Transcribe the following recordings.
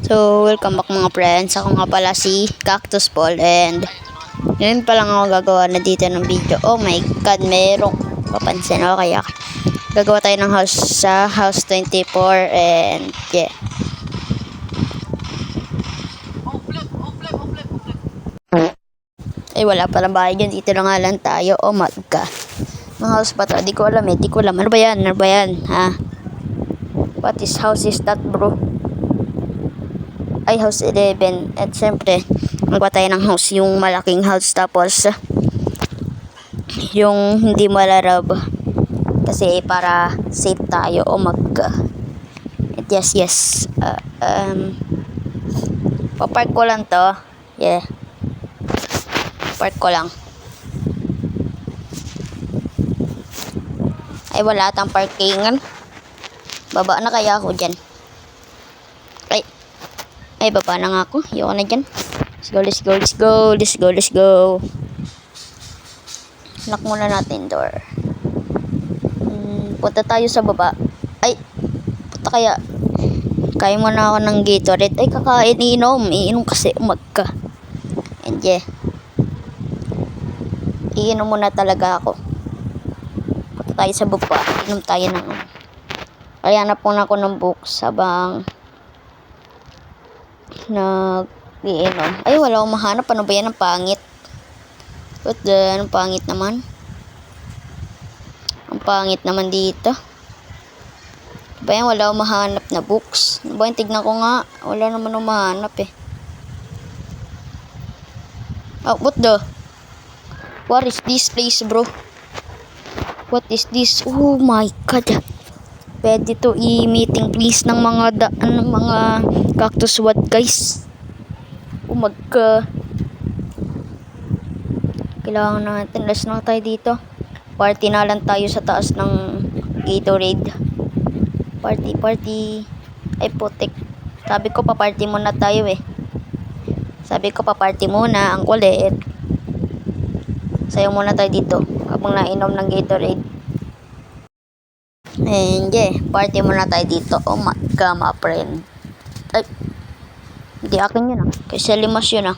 So, welcome back mga friends. Ako nga pala si Cactus Paul and ngayon pa lang ako gagawa na dito ng video. Oh my god, merong papansin ako kaya gagawa tayo ng house sa House 24 and yeah. Ay, wala palang bahay dyan. Dito na nga lang tayo. Oh my god. Ang house pa to? Di ko alam eh. Di ko alam. Ano ba yan? Ano ba yan? Ha? What is house is that, bro? Ay, house 11. At syempre, magawa tayo ng house. Yung malaking house. Tapos, yung hindi malarab. Kasi para safe tayo. Oh my god. Yes. Papark ko lang to. Yeah. Park ko lang. Ay, wala atang parkingan. Baba na kaya ako dyan. Ay, baba na nga ako. Ayoko na dyan. Let's go. Lock muna natin door. Punta tayo sa baba. Ay, punta kaya. Kaya mo na ako ng Gatorade. Ay, kakain, iinom kasi umaga. And yeah. Iinom muna talaga ako. Punta tayo sa baba. Inom tayo ng kaya na po na ako ng books habang nag-iinom. Ay, wala akong mahanap. Ano ba yan? Ang pangit. What the? Ang pangit naman. Ang pangit naman dito. Ba yan? Wala akong mahanap na books. Ano ba yan? Tignan ko nga. Wala naman akong mahanap eh. Oh, what the? What is this place, bro? What is this? Oh my god. Pwede to i-meeting place ng mga cactus what, guys. Oh my god. Kailangan natin. Last na tayo dito. Party na lang tayo sa taas ng Gatorade. Party. Ay, putik. Sabi ko pa-party muna tayo eh. Ang kulit. Sayo muna tayo dito habang nainom ng Gatorade. And yeah, party muna tayo dito. Oh my god, my friend. Ay, hindi akin yun ah. Kasi limas yun ah.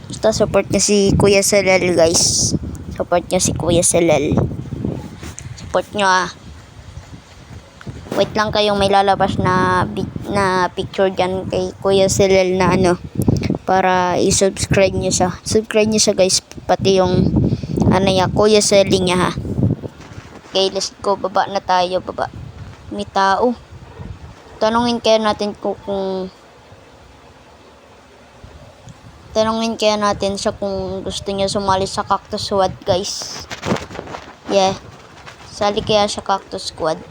Basta support niya si Kuya Selel, guys. Support niya si Kuya Selel. Support niyo ah. Wait lang kayong may lalabas na picture dyan kay Kuya Selel na ano. Para i-subscribe niyo siya. Subscribe niyo siya, guys. Pati yung Kuya Selel niya ha. Okay, let's go. Baba na tayo. Baba. May tao. Tanungin kaya natin siya kung gusto niya sumali sa Cactus Squad, guys. Yeah. Sali kaya siya Cactus Squad.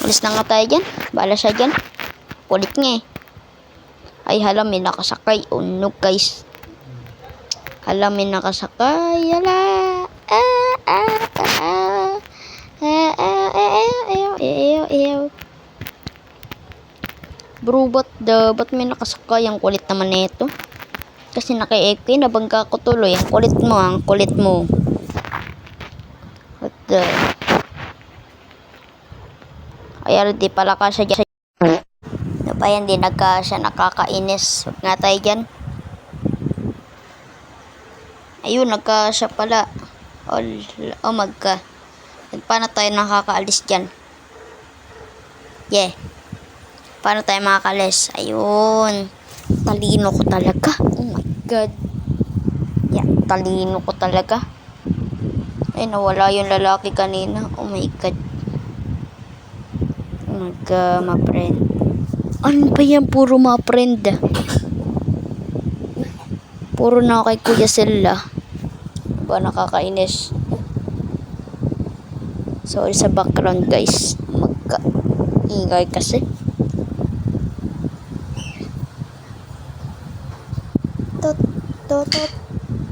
Alis na nga tayo dyan. Bala siya dyan. Kulit nga eh. Ay, hala, may nakasakay. Oh no, guys. Hala, may nakasakay. Hala. Bro, ba't may nakasakay? Ang kulit naman na ito. Kasi naka-AFK, nabangga ko tuloy. Ang kulit mo. What the... Ayan, di pala kasya dyan. Ano pa yan, di nagkasya, nakakainis. Huwag nga tayo dyan. Ayun, nagkasya pala. Oh my god. Paano tayo nakakaalis dyan? Yeah. Paano tayo makakaalis? Ayun. Talino ko talaga. Oh my god. Yeah, talino ko talaga. Ay, nawala yung lalaki kanina. Oh my god. My friend. Ano ba yan? Puro mga friend. Puro na kay Kuya Sela. Ba nakakainis. Sorry sa background, guys. Ingay kasi. Tot, tot, tot,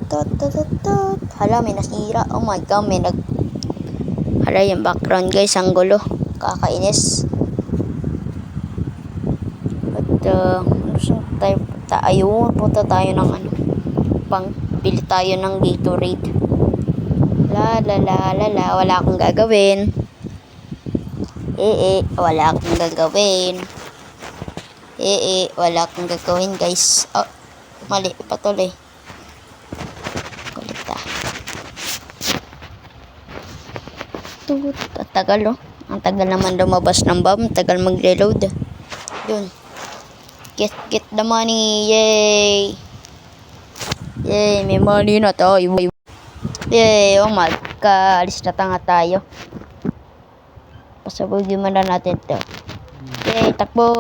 tot, tot, tot, tot. Hala, may nasira. Oh my god, may nag... Hala, yung background guys, ang gulo. Kakainis. At, ano saan tayo punta? Ayun, punta tayo ng ano. Bili tayo ng Gatorade. La, la, la, la, la. Wala akong gagawin. Wala akong gagawin. Wala akong gagawin guys. Oh, mali. Patuloy. Kulit ah. Tut. Ang tagal oh. Ang tagal naman lumabas ng bomb. Ang tagal mag-reload. Yun. Get the money. Yay. Yay. May money na tayo. Yay. Oh my god. Alis na tanga tayo. Pasabugin mo na natin to. Yay. Takbo.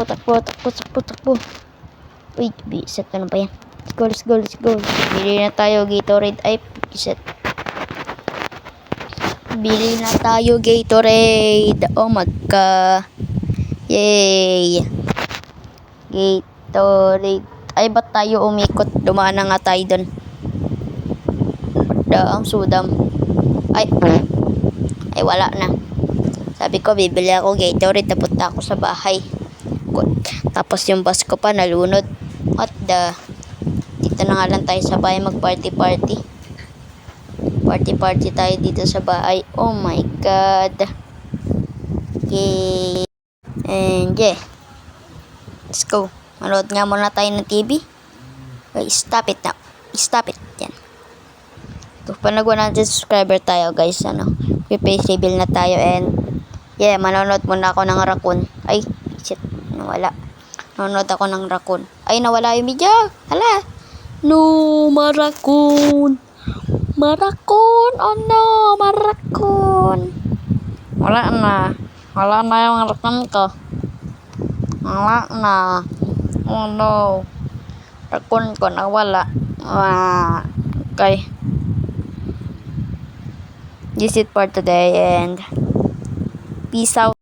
Wait. Set na ba yan? Let's go. Bili na tayo Gatorade. Ay, set. Bili na tayo Gatorade. Oh my god. Yay. Gatorade. Ay, ba't tayo umikot? Dumaan na nga tayo dun. Ang sudam. Ay, wala na. Sabi ko, bibili ako Gatorade. Napunta ako sa bahay. Tapos yung bus ko pa nalunod. What the... Dito na nga lang tayo sa bahay mag-party. Party tayo dito sa bahay. Oh my god. Yay. And yeah. Let's go. Manood nga muna tayo ng TV. Okay, stop it now. Stop it. Yan. So, pa nag 100 subscriber tayo guys. Pay bill na tayo. And yeah, manonood muna ako ng raccoon. Ay, shit. Nawala. Nanonood ako ng raccoon. Ay, nawala yung video. Hala. No, Marakun. Oh no, Marakun. Wala na yung raccoon ko. Wala na. Oh no. Raccoon ko nawala. Okay. This is it for today and peace out.